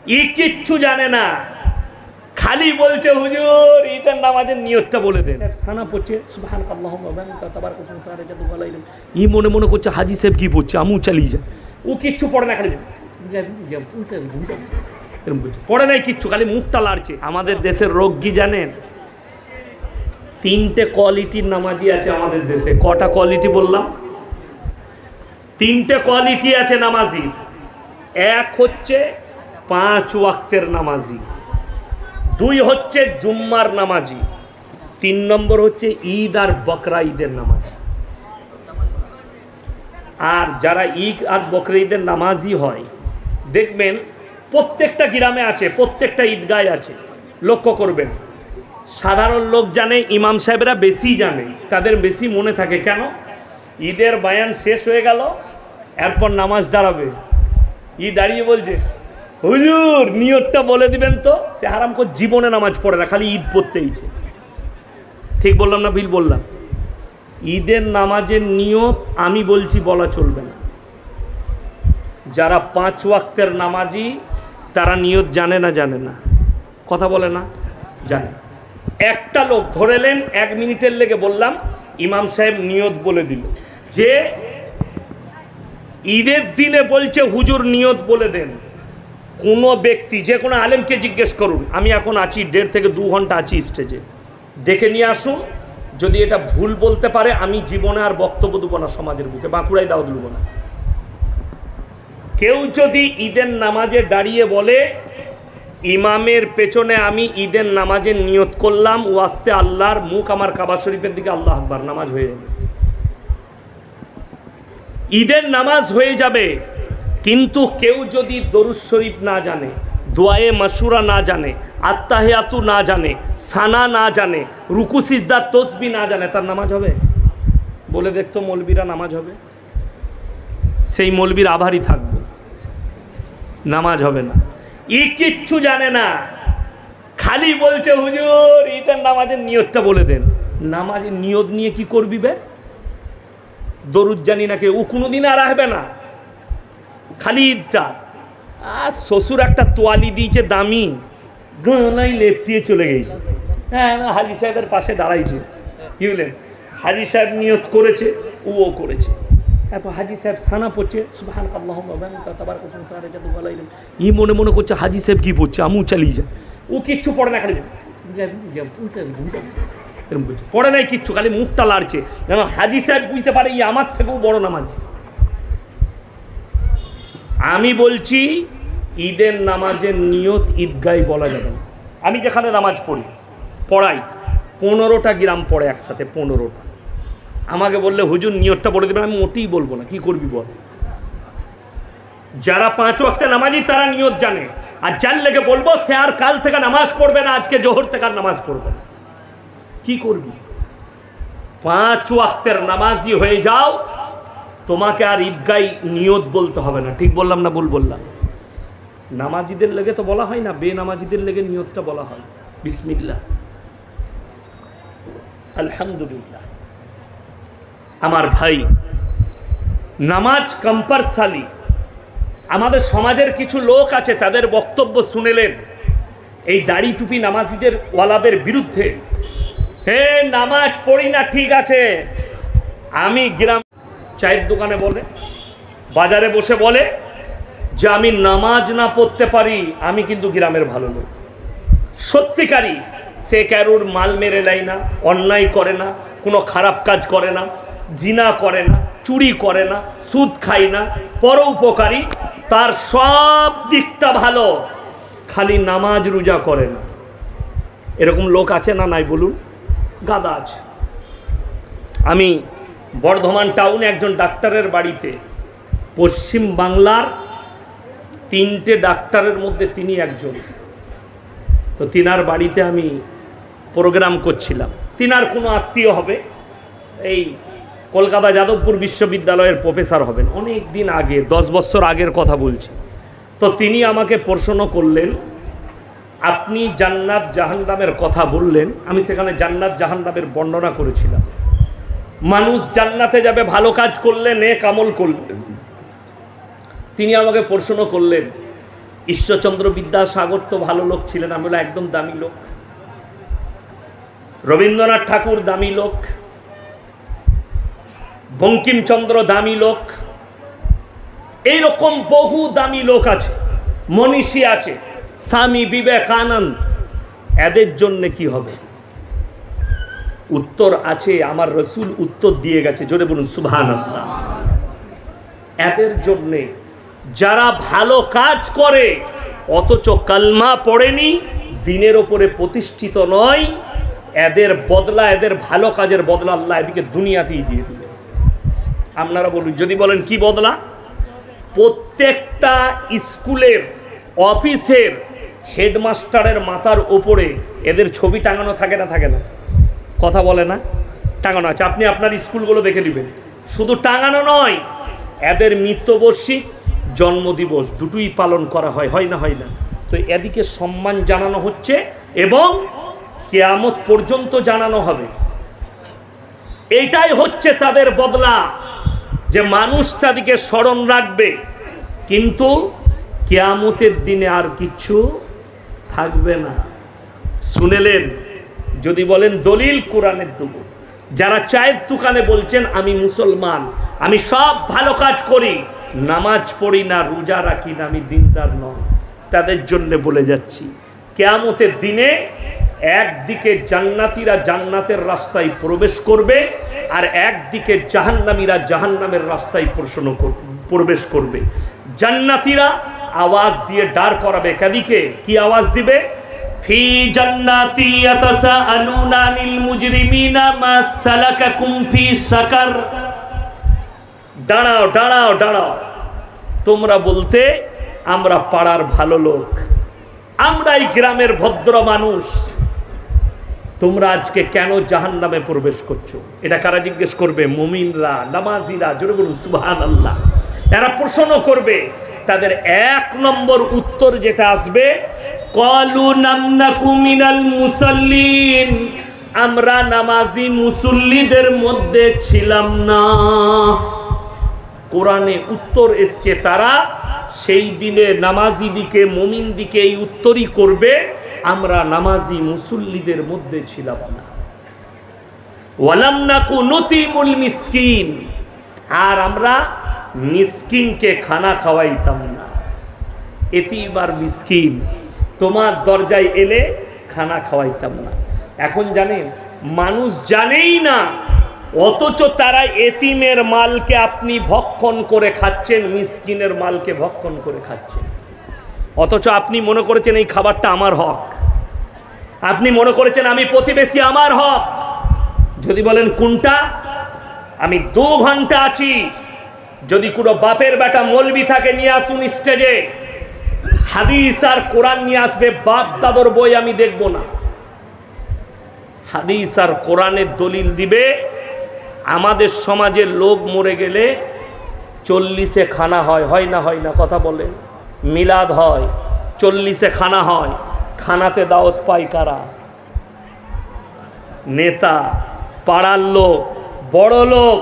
ই কিচ্ছু জানে না, খালি বলছে হুজুর ঈদের নামাজের নিয়তটা বলে দেন। সানা পড়ছে সুবহানাল্লাহুম্মা ওয়া বিহামদিহি তাবারাকা ইসমুকা ওয়া তাআলা জাদ্দুহু ওয়া লা ইলাহা ইল্লা। ই মনে মনে করছে হাজি সাহেব কি পড়ছে, আমিও চালিয়ে যাই। ও কিচ্ছু পড়ে না, খালি পড়ে নাই কিচ্ছু, খালি মুখটা লাড়ছে। আমাদের দেশের রোগ কি জানেন? 3টে কোয়ালিটির নামাজি আছে আমাদের দেশে। কটা কোয়ালিটি বললাম? 3টে কোয়ালিটি আছে নামাজির। এক হচ্ছে 5 ওয়াক্তের নামাজি, 2 হচ্ছে জুম্মার নামাজি, 3 নম্বর হচ্ছে ঈদ আর বকরা ঈদের নামাজি। আর যারা ঈদ আর বকরা ঈদের নামাজি হয় দেখবেন প্রত্যেকটা গ্রামে আছে, প্রত্যেকটা ঈদগায় আছে। লক্ষ্য করবেন, সাধারণ লোক জানে, ইমাম সাহেবরা বেশি জানে, তাদের বেশি মনে থাকে। কেন? ঈদের বায়ান শেষ হয়ে গেল, এরপর নামাজ দাঁড়াবে, ই দাঁড়িয়ে বলছে হুজুর নিয়তটা বলে দিবেন তো। সে হারাম করে জীবনে নামাজ পড়ে না, খালি ঈদ পড়তেইছে। ঠিক বললাম না ভুল বললাম? ঈদের নামাজের নিয়ত আমি বলছি বলা চলবে না। যারা 5 ওয়াক্তের নামাজি তারা নিয়ত জানে না? জানে না, কথা বলে না, জানে। একটা লোক ধরেলেন, 1 মিনিটের লেগে বললাম, ইমাম সাহেব নিয়ত বলে দিল যে ঈদের দিনে বলছে হুজুর নিয়ত বলে দেন। কোনো ব্যক্তি, যে কোনো আলেমকে জিজ্ঞেস করুন, আমি এখন আছি 1.5 থেকে 2 ঘন্টা আছি স্টেজে, দেখে নিয়ে আসুন। যদি এটা ভুল বলতে পারে আমি জীবনে আর বক্তব্য দেবো না সমাজের বুকে, বাঁকুড়ায় দাওয়াত দেবো না। কেউ যদি ঈদের নামাজে দাঁড়িয়ে বলে ইমামের পেছনে আমি ঈদের নামাজের নিয়ত করলাম, ও আস্তে আল্লাহর মুখ আমার কাবা শরীফের দিকে, আল্লাহ আকবার, নামাজ হয়ে যাবে। ঈদের নামাজ হয়ে যাবে। কিন্তু কেউ যদি দরুদ শরীফ না জানে, দোয়ায়ে মাসুরা না জানে, আত্তাহিয়াতু না জানে, সানা না জানে, রুকু সিজদা তসবিহ না জানে, তার নামাজ হবে? বলে দেখতো মৌলবীরা নামাজ হবে? সেই মৌলবীর আভারই থাকবো, নামাজ হবে না। ই কিচ্ছু জানে না, খালি বলছে হুজুর ঈদের নামাজের নিয়তটা বলে দেন। নামাজের নিয়ত নিয়ে কি করবি বে? দরুদ জানি না কে, ও কোনোদিন আর আসবে না, খালি ঈদটা। আর শ্বশুর একটা তোয়ালি দিয়েছে দামি, গলায় লেপটিয়ে চলে গেছে। হ্যাঁ, হাজি সাহেবের পাশে দাঁড়াইছে, কি বলেন? হাজি সাহেব নিয়ত করেছে, ও করেছে। তারপর হাজি সাহেব সানা পড়ছে সুবহানাল্লাহুম্মা ওয়া বিহামদিহি তাবারাকা ইসমুকা ওয়া তাআলা জাদ্দুহু ওয়া লা ইলাহা ইল্লা। ই মনে মনে করছে হাজি সাহেব কি পড়ছে, আমিও চালিয়ে যাই। ও কিচ্ছু পড়ে না, খালি পড়ে নাই কিচ্ছু, খালি মুখটা লাড়ছে। যেন হাজি সাহেব বুঝতে পারে ই আমার থেকেও বড় নামাজ। আমি বলছি ঈদের নামাজের নিয়ত ঈদগায় বলা যাবে না। আমি যেখানে নামাজ পড়াই 15টা গ্রাম পড়ে একসাথে, 15টা। আমাকে বললে হুজুর নিয়তটা বলে দেবেন, আমি মোটেই বলবো না। কি করবি বল? যারা 5 ওয়াক্তে নামাজি তারা নিয়ত জানে, আর যার লেগে বলবো সে আর কাল থেকে নামাজ পড়বে না, আজকে জোহর থেকে আর নামাজ পড়বে না। কি করবি? 5 ওয়াক্তের নামাজি হয়ে যাও, তোমাকে আর ঈদগায় নিয়ত বলতে হবে না। ঠিক বললাম না ভুল বললাম? নামাজিদের লেগে তো বলা হয় না, বেনামাজিদের লেগে নিয়তটা বলা হয়। বিসমিল্লাহ, আলহামদুলিল্লাহ। আমার ভাই, নামাজ কম্পালসারি। আমাদের সমাজের কিছু লোক আছে, তাদের বক্তব্য শুনেলেন এই দাড়ি টুপি নামাজিদের ওয়ালাদের বিরুদ্ধে। হে নামাজ পড়ি না, ঠিক আছে, আমি গ্রাম চায়ের দোকানে বলে, বাজারে বসে বলে যে আমি নামাজ না পড়তে পারি, আমি কিন্তু গ্রামের ভালো লোক। সত্যিকারই সে কারুর মাল মেরে নেয় না, অন্যায় করে না, কোনো খারাপ কাজ করে না, জিনা করে না, চুরি করে না, সুদ খায় না, পরোপকারী, তার সব দিকটা ভালো, খালি নামাজ রোজা করে না। এরকম লোক আছে না নাই বলুন? গাদা আছে। আমি বর্ধমান টাউনে একজন ডাক্তারের বাড়িতে, পশ্চিম বাংলার 3টে ডাক্তারের মধ্যে তিনি একজন, তো তিনার বাড়িতে আমি প্রোগ্রাম করছিলাম। তিনার কোনো আত্মীয় হবে, এই কলকাতা যাদবপুর বিশ্ববিদ্যালয়ের প্রফেসর হবেন, অনেক দিন আগে, 10 বছর আগের কথা বলছি। তো তিনি আমাকে প্রশ্ন করলেন, আপনি জান্নাত জাহান্নামের কথা বললেন, আমি সেখানে জান্নাত জাহান্নামের বর্ণনা করেছিলাম। মানুষ জান্নাতে যাবে ভালো কাজ করলে, নেক আমল করলে। তিনি আমাকে প্রশ্ন করলেন, ঈশ্বরচন্দ্র বিদ্যাসাগর তো ভালো লোক ছিলেন, আমি বললাম একদম দামি লোক। রবীন্দ্রনাথ ঠাকুর দামি লোক, বঙ্কিমচন্দ্র দামি লোক, এইরকম বহু দামি লোক আছে, মনীষী আছে, স্বামী বিবেকানন্দ। এদের জন্য কি হবে? উত্তর আছে, আমার রসুল উত্তর দিয়ে গেছে, জোরে বলুন সুবহানাল্লাহ। এদের জন্যে যারা ভালো কাজ করে অথচ কালমা পড়েনি, দিনের ওপরে প্রতিষ্ঠিত নয়, এদের বদলা, এদের ভালো কাজের বদলা আল্লাহ এদিকে দুনিয়াতেই দিয়ে দিবে। আপনারা বলুন, যদি বলেন কি বদলা? প্রত্যেকটা স্কুলের অফিসের হেডমাস্টারের মাথার ওপরে এদের ছবি টাঙানো থাকে না? থাকে না? কথা বলে না? টাঙানো আছে। আপনি আপনার স্কুলগুলো দেখে নেবেন, শুধু টাঙানো নয়, এদের মৃত্যুবার্ষিক, জন্মদিবস দুটোই পালন করা হয়, হয় না? হয় না? তো এদিকে সম্মান জানানো হচ্ছে এবং কিয়ামত পর্যন্ত জানানো হবে। এইটাই হচ্ছে তাদের বদলা, যে মানুষ তাদেরকে স্মরণ রাখবে, কিন্তু কিয়ামতের দিনে আর কিচ্ছু থাকবে না। শুনেলেন? যদি বলেন দলিল কোরআনের দেব, যারা চায়ের দোকানে বলছেন আমি মুসলমান, আমি সব ভালো কাজ করি, নামাজ পড়ি না, রোজা রাখি না, আমি দিনদার নয়, তাদের জন্য বলে যাচ্ছি, কিয়ামতের দিনে একদিকে জান্নাতীরা জান্নাতের রাস্তায় প্রবেশ করবে, আর একদিকে জাহান্নামীরা জাহান্নামের রাস্তায় প্রবেশ করবে। জান্নাতীরা আওয়াজ দিয়ে দাঁড় করাবে, কাদিকে কি আওয়াজ দিবে? ফি জান্নাতি ইয়াতাসাআলুনা আনিল মুজরিমিনা মা সালাকাকুম ফি সাকার। দাঁড়াও দাঁড়াও দাঁড়াও, তোমরা বলতে আমরা পাড়ার ভালো লোক, আমরা এই গ্রামের ভদ্র মানুষ, তোমরা আজকে কেন জাহান্নামে প্রবেশ করছো? এটা কারা জিজ্ঞেস করবে? মুমিনরা, নামাজিরা, জোরে বলুন সুবহানাল্লাহ। এরা প্রশ্ন করবে, তাদের এক নম্বর উত্তর যেটা আসবে, ক্বালু নামনাকু মিনাল মুসাল্লিন, আমরা নামাজি মুসল্লিদের মধ্যে ছিলাম না। কোরআনে উত্তর এসছে, তারা সেই দিনে নামাজি দিকে, মুমিন দিকে এই উত্তরই করবে, আমরা নামাজি মুসল্লিদের মধ্যে ছিলাম না। ওয়ালাম নাকু নুতিমুল মিসকিন, আর আমরা মিসকিনকে খানা খাওয়াইতাম না। এতিবার মিসকিন, তোমার দরজায় এলে খানা খাওয়াইতাম না। এখন জানেন, মানুষ জানেই না, অথচ তারা এতিমের মালকে আপনি ভক্ষণ করে খাচ্ছেন, মিসকিনের মালকে ভক্ষণ করে খাচ্ছেন। অথচ আপনি মনে করেছেন এই খাবারটা আমার হক, আপনি মনে করেছেন আমি প্রতিবেশী, আমার হক। যদি বলেন কোনটা? আমি 2 ঘন্টা আছি, যদি কোনো বাপের বেটা মৌলবি থাকে নিয়ে আসুন স্টেজে, হাদিস আর কোরআন নিয়ে আসবে, বাপ দাদর বই আমি দেখব না। হাদিস আর কোরআনের দলিল দিবে। আমাদের সমাজের লোক মরে গেলে 40-এ খানা হয়, হয় না? হয় না? কথা বলে। মিলাদ হয়, 40-এ খানা হয়, খানাতে দাওয়াত পায় কারা? নেতা, পাড়ার লোক, বড় লোক,